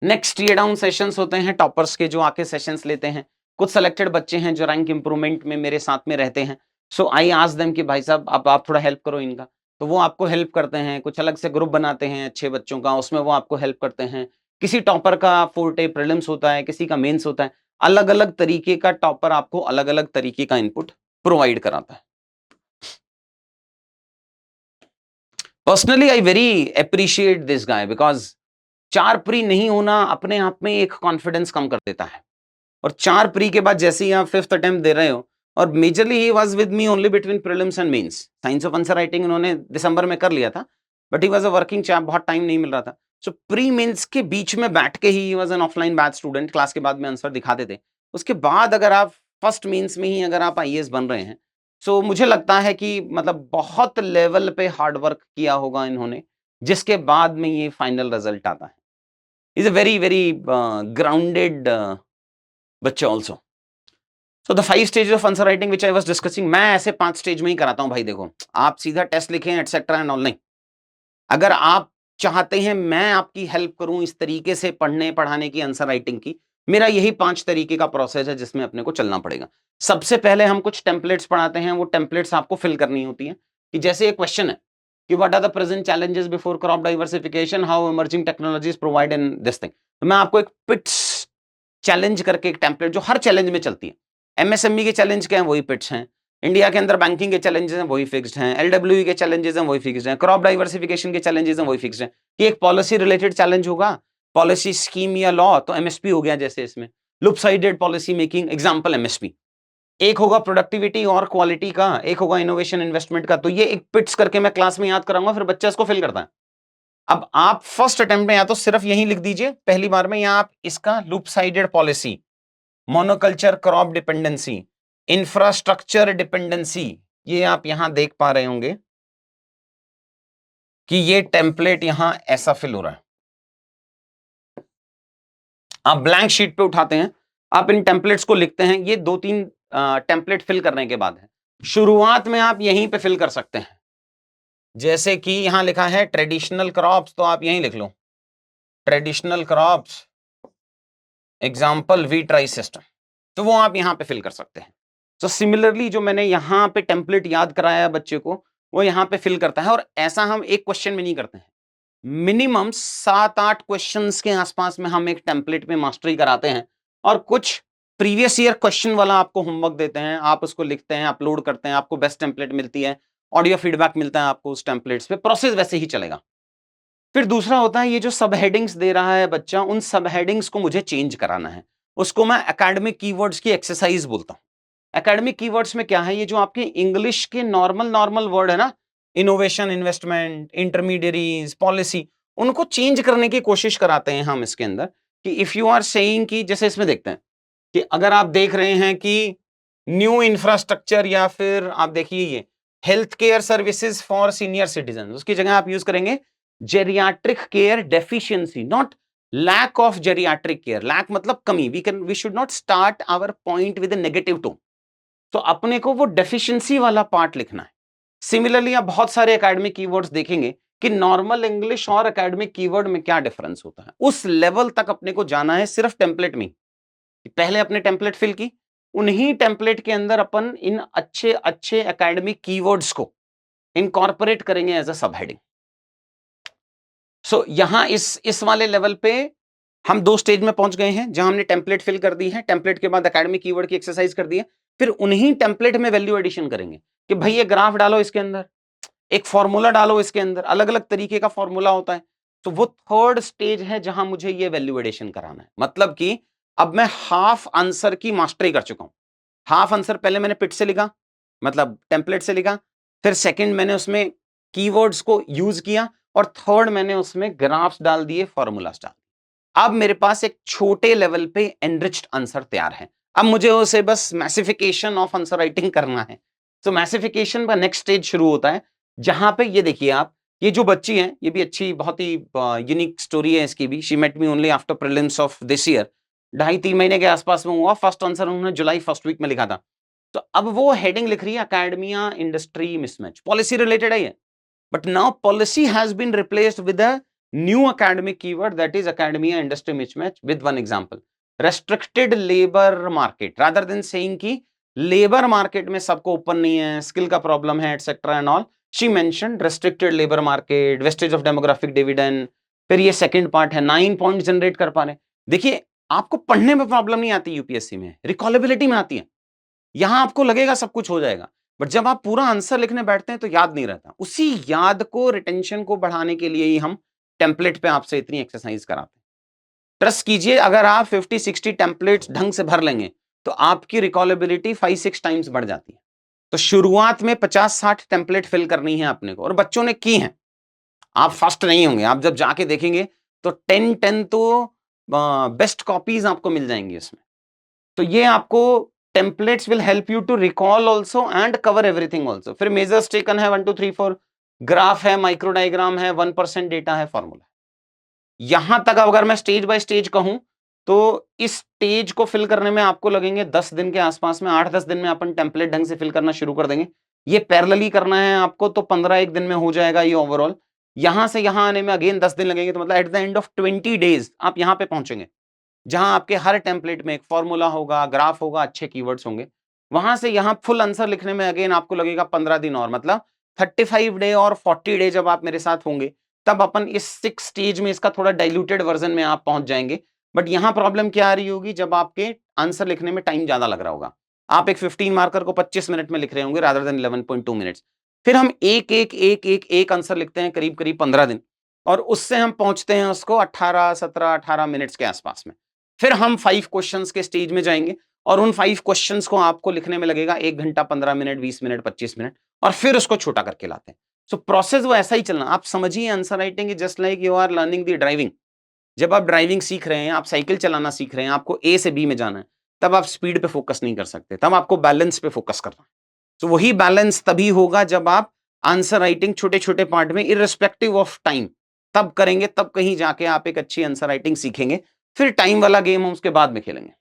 नेक्स्ट ये डाउन सेशंस होते हैं टॉपर्स के, जो आके सेशंस लेते हैं। कुछ सिलेक्टेड बच्चे हैं जो रैंक इंप्रूवमेंट में मेरे साथ में रहते हैं। सो आई आस्क देम कि भाई साहब आप थोड़ा हेल्प करो इनका, तो वो आपको हेल्प करते हैं। कुछ अलग से ग्रुप बनाते हैं अच्छे बच्चों का, उसमें वो आपको हेल्प करते हैं। किसी टॉपर का फोर्टे प्रीलिम्स होता है, किसी का मेंस होता है, अलग अलग तरीके का टॉपर आपको अलग अलग तरीके का इनपुट प्रोवाइड कराता है। Personally I very appreciate this guy because 4 pre नहीं होना अपने आप में एक कॉन्फिडेंस कम कर देता है, और 4 प्री के बाद जैसे ही आप 5th अटेम्प्ट दे रहे हो, और majorly he was with me only between prelims and mains. Science of answer writing उन्होंने दिसंबर में कर लिया था, but he was a working chap, बहुत टाइम नहीं मिल रहा था। सो प्री मेंस के बीच में बैठ के ही was an offline batch student, class के बाद में आंसर दिखाते थे। उसके बाद अगर आप फर्स्ट मेंस में ही अगर आप आईएएस बन रहे हैं, सो मुझे लगता है कि मतलब बहुत लेवल पे हार्ड वर्क किया होगा इन्होंने, जिसके बाद में ये फाइनल रिजल्ट आता है। Is a very very grounded बच्चा also. So the 5 stage of answer writing which I was discussing, मैं ऐसे 5 स्टेज में ही कराता हूं भाई। देखो, आप सीधा टेस्ट लिखें एटसेट्रा एंड ऑल नहीं। अगर आप चाहते हैं मैं आपकी हेल्प करूं इस तरीके से पढ़ने पढ़ाने की, आंसर राइटिंग की, मेरा यही 5 तरीके का प्रोसेस है जिसमें अपने को चलना पड़ेगा। सबसे पहले हम कुछ टेम्पलेट्स पढ़ाते हैं, वो टेम्पलेट्स आपको फिल करनी होती है। कि जैसे एक क्वेश्चन है कि what are the present challenges before crop diversification, how emerging technologies provide in this thing. तो मैं आपको एक पिट्स चैलेंज करके एक टेम्पलेट, जो हर चैलेंज में चलती है। एमएसएमई के चैलेंज क्या है, वही पिट्स हैं। इंडिया के अंदर बैंकिंग के चैलेंजेस हैं, वही फिक्स्ड हैं। एलडब्ल्यूई के चैलेंजेस हैं, वही फिक्स्ड हैं। क्रॉप डाइवर्सिफिकेशन के चैलेंजेस हैं, वही फिक्स्ड हैं। कि एक पॉलिसी रिलेटेड चैलेंज होगा, पॉलिसी स्कीम या लॉ, तो एमएसपी हो गया। जैसे इसमें लुपसाइडेड पॉलिसी मेकिंग, एग्जांपल एमएसपी। एक होगा प्रोडक्टिविटी और क्वालिटी का, एक होगा इनोवेशन इन्वेस्टमेंट का। तो ये एक पिट्स करके मैं क्लास में याद कराऊंगा, फिर बच्चा इसको फिल करता है। अब आप फर्स्ट अटेम्प्ट में या तो सिर्फ यही लिख दीजिए पहली बार में, या आप इसका lopsided policy, monoculture crop dependency, infrastructure dependency, ये आप यहां देख पा रहे होंगे कि ये टेम्पलेट यहां ऐसा फिल हो रहा है। आप ब्लैंक शीट पे उठाते हैं, आप इन टेम्पलेट्स को लिखते हैं। ये 2-3 टेम्पलेट फिल करने के बाद है, शुरुआत में आप यहीं पे फिल कर सकते हैं। जैसे कि यहां लिखा है ट्रेडिशनल क्रॉप्स, तो आप यहीं लिख लो traditional crops, example wheat rice system, तो वो आप यहां पे फिल कर सकते हैं। तो सिमिलरली जो मैंने यहां पे टेम्पलेट याद कराया बच्चे को, वो यहां पे फिल करता है। और ऐसा हम एक क्वेश्चन में नहीं करते हैं, मिनिमम 7-8 क्वेश्चंस के आसपास में हम एक टेम्पलेट में मास्टरी कराते हैं। और कुछ प्रीवियस ईयर क्वेश्चन वाला आपको होमवर्क देते हैं, आप उसको लिखते हैं, अपलोड करते हैं, आपको बेस्ट टेम्पलेट मिलती है, ऑडियो फीडबैक मिलता है आपको उस टेम्पलेट्स पे। प्रोसेस वैसे ही चलेगा। फिर दूसरा होता है, ये जो सब हेडिंग्स दे रहा है बच्चा, उन सब हेडिंग्स को मुझे चेंज कराना है। उसको मैं एकेडमिक कीवर्ड्स की एक्सरसाइज बोलता हूं। एकेडमिक कीवर्ड्स में क्या है, ये जो आपके इंग्लिश के नॉर्मल नॉर्मल वर्ड है ना, इनोवेशन, इन्वेस्टमेंट, इंटरमीडियरीज, पॉलिसी, उनको चेंज करने की कोशिश कराते हैं हम इसके अंदर। कि इफ यू आर सेइंग कि जैसे इसमें देखते हैं कि अगर आप देख रहे हैं कि न्यू इंफ्रास्ट्रक्चर, या फिर आप देखिए ये health care services for senior citizen, उसकी जगह आप यूज करेंगे geriatric care deficiency, not lack of geriatric care. Lack मतलब कमी। We should not start our point with a negative tone. तो अपने को वो डेफिशिएंसी वाला पार्ट लिखना है। सिमिलरली आप बहुत सारे एकेडमिक कीवर्ड्स देखेंगे कि नॉर्मल इंग्लिश और एकेडमिक कीवर्ड में क्या डिफरेंस होता है, उस लेवल तक अपने को जाना है सिर्फ टेम्पलेट में। पहले अपने टेम्पलेट फिल की, उन्हीं टेम्पलेट के अंदर अपन इन अच्छे अच्छे एकेडमिक कीवर्ड्स को इनकॉर्पोरेट करेंगे एज अ सब हेडिंग। सो यहां इस वाले लेवल पे हम 2 स्टेज में पहुंच गए हैं, जहां हमने टेम्पलेट फिल कर दी है, टेम्पलेट के बाद एकेडमिक कीवर्ड की एक्सरसाइज कर दी है। फिर उन्हीं टेम्पलेट में वैल्यू एडिशन करेंगे कि भाई ये ग्राफ डालो इसके अंदर, एक फॉर्मूला डालो इसके अंदर, अलग अलग तरीके का फॉर्मूला होता है। तो वो थर्ड स्टेज है जहां मुझे ये वैल्यू एडिशन कराना है। मतलब कि अब मैं हाफ आंसर की मास्टरी कर चुका हूं। हाफ आंसर पहले मैंने पिट से लिखा, मतलब टेम्पलेट से लिखा, फिर सेकंड मैंने उसमें कीवर्ड्स को यूज किया, और थर्ड मैंने उसमें ग्राफ्स डाल दिए, फॉर्मूलास डाल। अब मेरे पास एक छोटे लेवल पे एनरिच्ड आंसर तैयार है। अब मुझे उसे बस मैसिफिकेशन ऑफ आंसर राइटिंग करना है। तो मैसिफिकेशन का नेक्स्ट स्टेज शुरू होता है, जहां पे ये देखिए आप, ये जो बच्ची है, ये भी अच्छी, बहुत ही यूनिक स्टोरी है इसकी भी। She met me only after prelims of this year. 2.5-3 महीने के आसपास में हुआ। फर्स्ट आंसर उन्होंने जुलाई फर्स्ट वीक में लिखा था। तो अब वो हेडिंग लिख रही है academia industry mismatch, policy related है ये। But now policy has been replaced with a new academic keyword, that is academia industry mismatch, with one example. Restricted labor market, rather than saying कि labor market में सबको open नहीं है, skill का problem है, etc. and all, she mentioned restricted labor market, wastage of demographic dividend. फिर ये second part है, 9 points generate कर पा रहे हैं। देखिए, आपको पढ़ने में प्रॉब्लम नहीं आती यूपीएससी में, रिकॉलेबिलिटी में आती है। यहां आपको लगेगा सब कुछ हो जाएगा, बट जब आप पूरा आंसर लिखने बैठते हैं तो याद नहीं रहता। उसी याद को, रिटेंशन को बढ़ाने के लिए ही हम टेम्पलेट पे आपसे इतनी एक्सरसाइज कराते हैं। ट्रस्ट कीजिए, अगर आप 50-60 टेम्पलेट्स ढंग से भर लेंगे तो आपकी रिकॉलेबिलिटी 5-6 टाइम्स बढ़ जाती है। तो शुरुआत में 50-60 टेम्पलेट फिल करनी है अपने को, और बच्चों ने की है। आप फर्स्ट नहीं होंगे, आप जब जाके देखेंगे तो 10-10 तो बेस्ट कॉपीज आपको मिल जाएंगी इसमें। तो ये आपको templates will help you to recall also and cover everything also. फिर मेजर्स टेकन है 1 2 3 4, ग्राफ है, माइक्रो डायग्राम है, 1% डेटा है, फॉर्मूला। यहां तक अगर मैं स्टेज बाय स्टेज कहूं तो इस स्टेज को फिल करने में आपको लगेंगे 10 दिन के आसपास में। 8-10 दिन में अपन टेम्पलेट ढंग से फिल करना शुरू कर देंगे। ये पैरेलली करना है आपको तो 15 दिन में हो जाएगा ये ओवरऑल। यहां से यहां आने में अगेन 10 दिन लगेंगे, तो मतलब at the end of 20 days आप यहां पे पहुंचेंगे जहां आपके हर टेम्पलेट में एक फॉर्मूला होगा, ग्राफ होगा, अच्छे कीवर्ड्स होंगे। वहां से यहां फुल आंसर लिखने में अगेन आपको लगेगा 15 दिन और, मतलब 35 डे और 40 डे जब आप मेरे साथ होंगे तब अपन इस 6 स्टेज में इसका थोड़ा डाइल्यूटेड वर्जन में आप पहुंच जाएंगे। बट यहां प्रॉब्लम क्या आ रही होगी, जब आपके आंसर लिखने में टाइम ज्यादा लग रहा होगा। आप एक 15 मार्कर को 25 मिनट में लिख रहे होंगे रादर देन 11.2 मिनट्स। फिर हम एक आंसर लिखते हैं करीब करीब 15 दिन, और उससे हम पहुंचते हैं उसको 18 मिनट्स के आसपास में। फिर हम 5 क्वेश्चंस के स्टेज में जाएंगे और उन 5 क्वेश्चंस को आपको लिखने में लगेगा 1 घंटा 15 मिनट, 20 मिनट, 25 मिनट, और फिर उसको छोटा करके लाते हैं। सो प्रोसेस वो ऐसा ही चलना। आप समझिए answer writing just like you are learning the driving. जब आप ड्राइविंग सीख रहे हैं, आप साइकिल चलाना सीख रहे हैं, आपको ए से बी में जाना है, तब आप स्पीड पे फोकस नहीं कर सकते, तब आपको बैलेंस पे फोकस करना है। तो वही बैलेंस तभी होगा जब आप आंसर राइटिंग छोटे छोटे पार्ट में इररिस्पेक्टिव ऑफ टाइम तब करेंगे, तब कहीं जाके आप एक अच्छी आंसर राइटिंग सीखेंगे। फिर टाइम वाला गेम हम उसके बाद में खेलेंगे।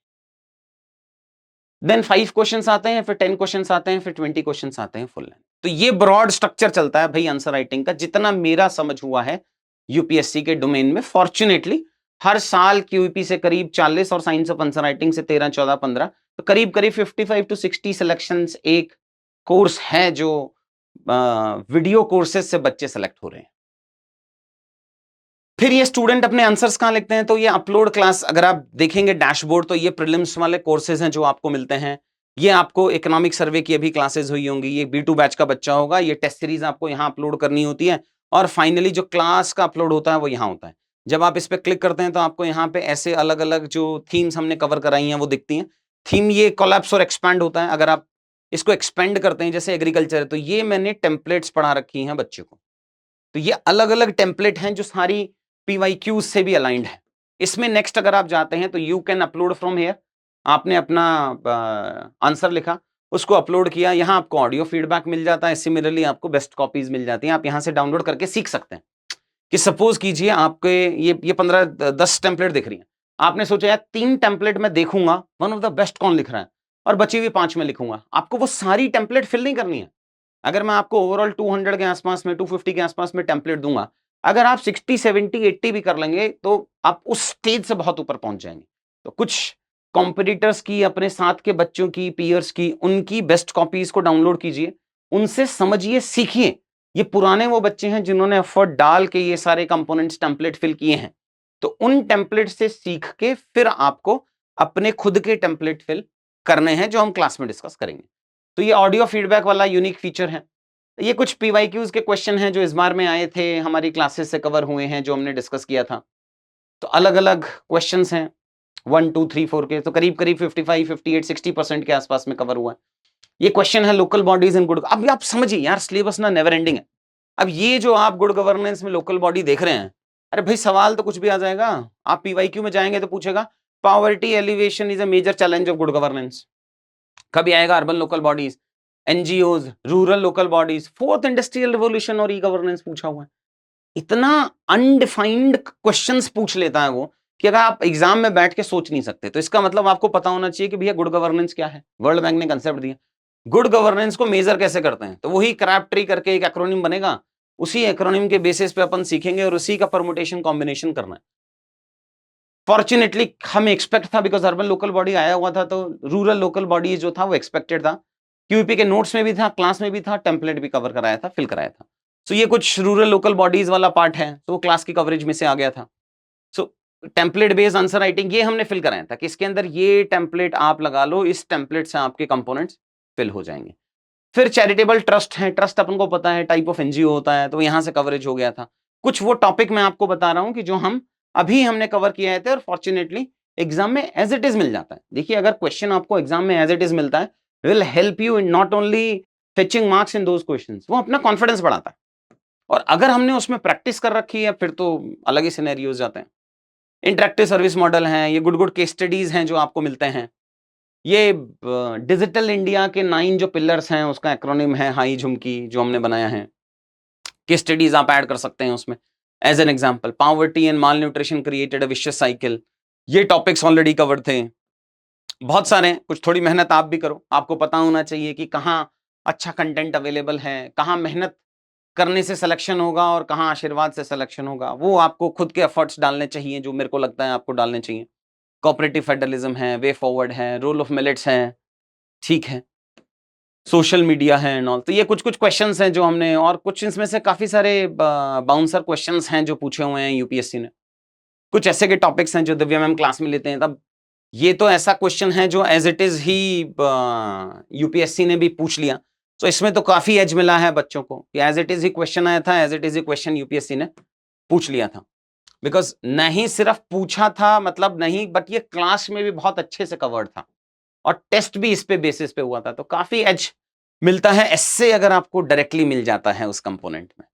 देन 5 क्वेश्चंस आते हैं, फिर 10 क्वेश्चंस आते हैं, फिर 20 क्वेश्चंस आते हैं फुल लेंथ। तो ये ब्रॉड स्ट्रक्चर चलता है भाई आंसर राइटिंग का, जितना मेरा समझ हुआ है यूपीएससी के डोमेन में। फॉर्चुनेटली हर साल क्यूईपी से करीब 40 और साइंस ऑफ आंसर राइटिंग से 13, 14, 15, तो करीब करीब 55 to 60 सिलेक्शंस एक कोर्स है जो वीडियो कोर्सेज से बच्चे सेलेक्ट हो रहे हैं। फिर ये स्टूडेंट अपने आंसर्स कहां लिखते हैं, तो ये अपलोड क्लास अगर आप देखेंगे डैशबोर्ड, तो ये प्रीलिम्स वाले कोर्सेज हैं जो आपको मिलते हैं। ये आपको इकोनॉमिक सर्वे की अभी क्लासेस हुई होंगी, ये B2 बैच का बच्चा होगा, ये टेस्ट सीरीज आपको यहाँ अपलोड करनी होती है, और फाइनली जो क्लास का अपलोड होता है वो यहाँ होता है। जब आप इस पर क्लिक करते हैं तो आपको यहाँ पे ऐसे अलग अलग जो थीम्स हमने कवर कराई हैं वो दिखती हैं। थीम ये कोलैप्स और एक्सपैंड होता है। अगर आप इसको एक्सपेंड करते हैं, जैसे एग्रीकल्चर है, तो ये मैंने टेम्पलेट्स पढ़ा रखी हैं बच्चे को। तो ये अलग अलग टेम्पलेट हैं जो सारी PYQ से भी अलाइंड है। इसमें नेक्स्ट अगर आप जाते हैं तो you can upload from here. आपने अपना आंसर लिखा, उसको अपलोड किया, यहाँ आपको ऑडियो फीडबैक मिल जाता है। सिमिलरली आपको बेस्ट कॉपीज मिल जाती हैं, आप यहाँ से डाउनलोड करके सीख सकते हैं। कि सपोज कीजिए आपके ये 15-10 टेम्पलेट दिख रही हैं, आपने सोचा यार 3 टेम्पलेट में देखूंगा वन ऑफ द बेस्ट कौन लिख रहा है, और बची हुई 5 में लिखूंगा। आपको वो सारी टेम्पलेट फिल नहीं करनी है। अगर मैं आपको ओवरऑल 200 के आसपास में, 250 के आसपास में टेम्पलेट दूंगा, अगर आप 60, 70, 80 भी कर लेंगे तो आप उस स्टेज से बहुत ऊपर पहुंच जाएंगे। तो कुछ कॉम्पिटिटर्स की, अपने साथ के बच्चों की, पीयर्स की, उनकी बेस्ट कॉपीज को डाउनलोड कीजिए, उनसे समझिए, सीखिए। ये पुराने वो बच्चे हैं जिन्होंने एफर्ट डाल के ये सारे कंपोनेंट्स टेम्पलेट फिल किए हैं। तो उन टेम्पलेट से सीख के फिर आपको अपने खुद के टेम्पलेट फिल करने हैं, जो हम क्लास में डिस्कस करेंगे। तो ये ऑडियो फीडबैक वाला यूनिक फीचर है। ये कुछ PYQs के क्वेश्चन हैं जो इस बार में आए थे, हमारी क्लासेस से कवर हुए हैं, जो हमने डिस्कस किया था। तो अलग अलग क्वेश्चंस हैं 1 2 3 4 के, तो करीब करीब 55, 58, 60% के आसपास में कवर हुआ है। ये क्वेश्चन है लोकल बॉडीज इन गुड। अब आप समझिए यार, सिलेबस ना नेवर एंडिंग है। अब ये जो आप गुड गवर्नेंस में लोकल बॉडी देख रहे हैं, अरे भाई सवाल तो कुछ भी आ जाएगा। आप PYQ में जाएंगे तो पूछेगा poverty alleviation is a major challenge of good governance. कभी आएगा urban local bodies, NGOs, rural local bodies, fourth industrial revolution और E-गवर्नेंस पूछा हुआ है। इतना अनडिफाइंड क्वेश्चंस पूछ लेता है वो कि अगर आप एग्जाम में बैठ के सोच नहीं सकते, तो इसका मतलब आपको पता होना चाहिए कि भैया गुड गवर्नेंस क्या है। वर्ल्ड बैंक ने कंसेप्ट दिया। गुड गवर्नेंस को मेजर कैसे करते हैं, तो वही क्रैप ट्री करके एक एक्रोनिम बनेगा, उसी एक्रोनिम के बेसिस पे अपन सीखेंगे और उसी का परमुटेशन कॉम्बिनेशन करना है। फॉर्चुनेटली हमें एक्सपेक्ट था, बिकॉज अर्बन लोकल बॉडी आया हुआ था, तो रूरल लोकल बॉडी जो था वो एक्सपेक्टेड था। क्यूपी के नोट्स में भी था, क्लास में भी था, टेम्पलेट भी कवर कराया था, फिल कराया था। सो ये कुछ रूरल लोकल बॉडीज वाला पार्ट है, तो वो क्लास की कवरेज में से आ गया था। सो टेम्पलेट बेस्ड आंसर राइटिंग ये हमने फिल कराया था कि इसके अंदर ये टेम्पलेट आप लगा लो, इस टेम्पलेट से आपके कंपोनेंट्स फिल हो जाएंगे। फिर चैरिटेबल ट्रस्ट है, ट्रस्ट अपन को पता है टाइप ऑफ एनजीओ होता है, तो यहां से कवरेज हो गया था। कुछ वो टॉपिक मैं आपको बता रहा हूं कि जो हमने कवर किए थे और फॉर्चुनेटली एग्जाम में एज इट इज मिल जाता है। देखिए अगर क्वेश्चन आपको एग्जाम में एज इट इज मिलता है, will help you in not only fetching marks in those questions, वो अपना कॉन्फिडेंस बढ़ाता है। और अगर हमने उसमें प्रैक्टिस कर रखी है फिर तो अलग ही सिनेरियोज जाते हैं। इंटरेक्टिव सर्विस मॉडल हैं, ये गुड गुड केस स्टडीज हैं जो आपको मिलते हैं। ये डिजिटल इंडिया के 9 जो पिलर्स हैं उसका एक्रोनिम है हाई झुमकी, जो हमने बनाया है। केस स्टडीज आप ऐड कर सकते हैं उसमें। As an example, poverty and malnutrition created a vicious cycle, ये टॉपिक्स ऑलरेडी कवर्ड थे। बहुत सारे हैं, कुछ थोड़ी मेहनत आप भी करो। आपको पता होना चाहिए कि कहाँ अच्छा कंटेंट अवेलेबल है, कहाँ मेहनत करने से सिलेक्शन होगा और कहाँ आशीर्वाद से सिलेक्शन होगा। वो आपको खुद के एफर्ट्स डालने चाहिए, जो मेरे को लगता है आपको डालने चाहिए। कोऑपरेटिव फेडरलिज्म है, वे फॉरवर्ड है, रोल ऑफ मिलेट्स है, ठीक है, सोशल मीडिया है एंड ऑल। तो ये कुछ कुछ क्वेश्चंस हैं जो हमने, और कुछ इसमें से काफी सारे बाउंसर क्वेश्चंस हैं जो पूछे हुए हैं यूपीएससी ने। कुछ ऐसे के टॉपिक्स हैं जो दिव्या मैम क्लास में लेते हैं, तब ये तो ऐसा क्वेश्चन है जो एज इट इज ही यूपीएससी ने भी पूछ लिया। तो इसमें तो काफी एज मिला है बच्चों को कि एज इट इज ही क्वेश्चन आया था, एज इट इज ही क्वेश्चन यूपीएससी ने पूछ लिया था। बिकॉज नहीं सिर्फ पूछा था मतलब नहीं, बट ये क्लास में भी बहुत अच्छे से कवर्ड था और टेस्ट भी इस पे बेसिस पे हुआ था। तो काफी एज मिलता है एससे अगर आपको डायरेक्टली मिल जाता है उस कंपोनेंट में।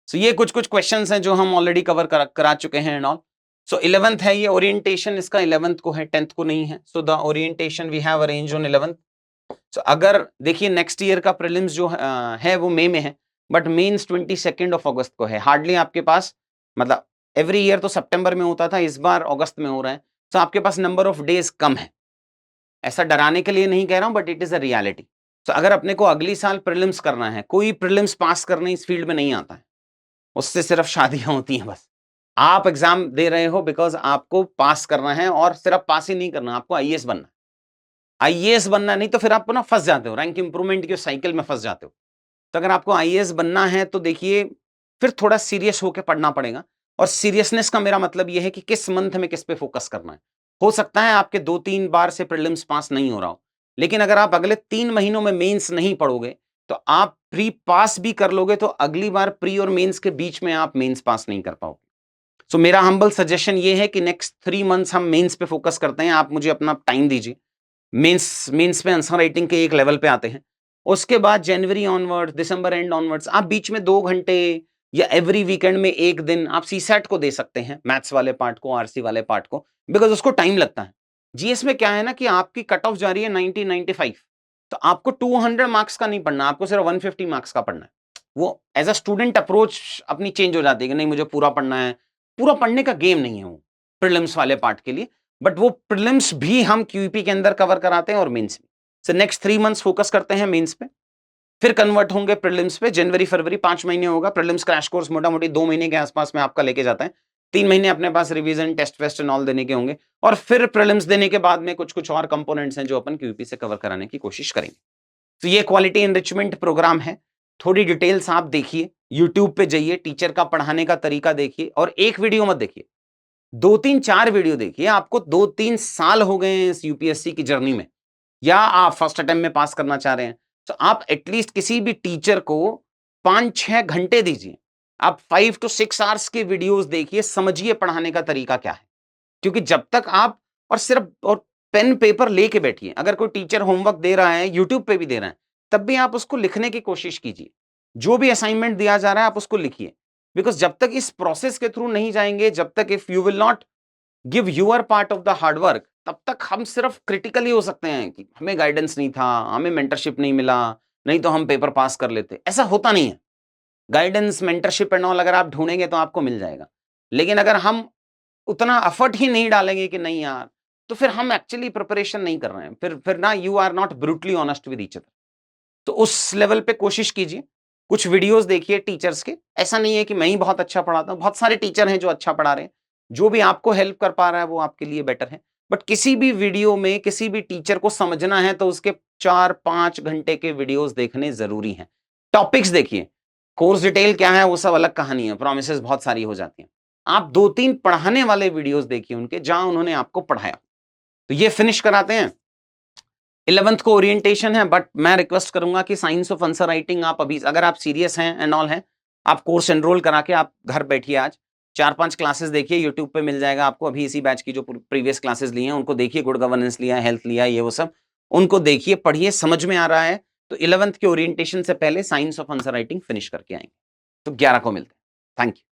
सो ये कुछ कुछ क्वेश्चंस हैं जो हम ऑलरेडी कवर करा चुके हैं एंड ऑल। सो 11th है ये ओरिएंटेशन, इसका 11th को है, 10th को नहीं है। So the orientation we have arrange on 11th। So अगर देखिए नेक्स्ट ईयर का प्रीलिम्स जो है वो मई में है, बट मेंस 22 अगस्त को है। हार्डली आपके पास, मतलब एवरी ईयर तो सितंबर में होता था, इस बार अगस्त में हो रहा है। तो आपके पास नंबर ऑफ डेज कम है। ऐसा डराने के लिए नहीं कह रहा हूं, but it is a reality. तो अगर अपने को अगली साल प्रीलिम्स करना है, कोई प्रीलिम्स पास करने इस फील्ड में नहीं आता है, उससे सिर्फ शादियां होती हैं बस। आप एग्जाम दे रहे हो बिकॉज आपको पास करना है, और सिर्फ पास ही नहीं करना, आपको आईएएस बनना है। आईएएस बनना नहीं तो फिर आप ना फंस जाते हो, रैंक इंप्रूवमेंट की साइकिल में फंस जाते हो। तो अगर आपको आईएएस बनना है तो देखिए फिर थोड़ा सीरियस होकर पढ़ना पड़ेगा। और सीरियसनेस का मेरा मतलब यह है कि किस मंथ में किस पे फोकस करना है। हो सकता है आपके 2-3 बार से प्रीलिम्स पास नहीं हो रहा हो, लेकिन अगर आप अगले 3 महीनों में मेंस नहीं पढ़ोगे तो आप प्री पास भी कर लोगे, तो अगली बार प्री और मेंस के बीच में आप मेंस पास नहीं कर पाओगे। सो मेरा हम्बल सजेशन ये है कि नेक्स्ट 3 मंथ्स हम मेंस पे फोकस करते हैं। आप मुझे अपना टाइम दीजिए। मेंस मेंस पे आंसर राइटिंग के एक लेवल पे आते हैं। उसके बाद जनवरी ऑनवर्ड्स, दिसंबर एंड ऑनवर्ड्स आप बीच में 2 घंटे या एवरी वीकेंड में 1 दिन आप सीसैट को दे सकते हैं, मैथ्स वाले पार्ट को, आरसी वाले पार्ट को, बिकॉज उसको टाइम लगता है। जीएस में क्या है ना कि आपकी कट ऑफ जा रही है 90-95, तो आपको 200 मार्क्स का नहीं पढ़ना, आपको सिर्फ 150 मार्क्स का पढ़ना है। वो एज अ स्टूडेंट अप्रोच अपनी चेंज हो जाती है कि नहीं मुझे पूरा पढ़ना है। पूरा पढ़ने का गेम नहीं है वो प्रीलिम्स वाले पार्ट के लिए, बट वो प्रीलिम्स भी हम क्यूईपी के अंदर कवर कराते हैं और मेंस में। सो नेक्स्ट 3 मंथ्स फोकस करते हैं मेंस पे, फिर कन्वर्ट होंगे प्रीलिम्स पे। जनवरी फरवरी 5 महीने होगा प्रीलिम्स क्रैश कोर्स, मोटा मोटी 2 महीने के आसपास में आपका लेके जाता है। 3 महीने अपने पास रिवीजन, टेस्ट वेस्ट एंड ऑल देने के होंगे, और फिर प्रीलिम्स देने के बाद में कुछ कुछ और कंपोनेंट्स हैं जो अपन क्यूईपी से कवर कराने की कोशिश करेंगे। तो ये क्वालिटी एनरिचमेंट प्रोग्राम है। थोड़ी डिटेल्स आप देखिए, यूट्यूब पे जाइए, टीचर का पढ़ाने का तरीका देखिए, और एक वीडियो मत देखिए, 2-3-4 वीडियो देखिए। आपको 2-3 साल हो गए हैं इस यूपीएससी की जर्नी में, या आप फर्स्ट अटेम्प्ट में पास करना चाह रहे हैं, तो आप एटलीस्ट किसी भी टीचर को 5-6 घंटे दीजिए। आप 5 to 6 आवर्स के वीडियोस देखिए, समझिए पढ़ाने का तरीका क्या है। क्योंकि जब तक आप और सिर्फ और पेन पेपर लेके बैठिए, अगर कोई टीचर होमवर्क दे रहा है, यूट्यूब पे भी दे रहा है, तब भी आप उसको लिखने की कोशिश कीजिए। जो भी असाइनमेंट दिया जा रहा है आप उसको लिखिए, बिकॉज जब तक इस प्रोसेस के थ्रू नहीं जाएंगे, जब तक if you will not give your part of the hard work, तब तक हम सिर्फ क्रिटिकल ही हो सकते हैं कि हमें गाइडेंस नहीं था, हमें मेंटरशिप नहीं मिला, नहीं तो हम पेपर पास कर लेते। ऐसा होता नहीं है। गाइडेंस, मेंटरशिप एंड ऑल अगर आप ढूंढेंगे तो आपको मिल जाएगा, लेकिन अगर हम उतना एफर्ट ही नहीं डालेंगे कि नहीं यार, तो फिर हम एक्चुअली प्रिपरेशन नहीं कर रहे हैं। फिर ना you are not brutally honest with each other. तो उस लेवल पे कोशिश कीजिए। कुछ वीडियोस देखिए टीचर्स के। ऐसा नहीं है कि मैं ही बहुत अच्छा पढ़ाता हूं, बहुत सारे टीचर हैं जो अच्छा पढ़ा रहे हैं। जो भी आपको हेल्प कर पा रहा है वो आपके लिए बेटर है। बट किसी भी वीडियो में किसी भी टीचर को समझना है तो उसके 4-5 घंटे के वीडियोस देखने जरूरी हैं। टॉपिक्स देखिए, कोर्स डिटेल क्या है वो सब अलग कहानी है, प्रोमिसेस बहुत सारी हो जाती हैं। आप 2-3 पढ़ाने वाले वीडियोस देखिए उनके, जहां उन्होंने आपको पढ़ाया। तो ये फिनिश कराते हैं। 11th को ओरिएंटेशन है, बट मैं रिक्वेस्ट करूंगा कि साइंस ऑफ आंसर राइटिंग आप अभी, अगर आप सीरियस हैं एंड ऑल हैं, आप कोर्स एनरोल करा के आप घर बैठिए। आज 4-5 क्लासेस देखिए, यूट्यूब पे मिल जाएगा आपको। अभी इसी बैच की जो प्रीवियस क्लासेस ली हैं उनको देखिए, गुड गवर्नेंस लिया, हेल्थ लिया, ये वो सब उनको देखिए, पढ़िए, समझ में आ रहा है तो 11th के ओरिएंटेशन से पहले science of answer writing finish करके आएंगे। तो 11 को मिलते हैं। Thank you.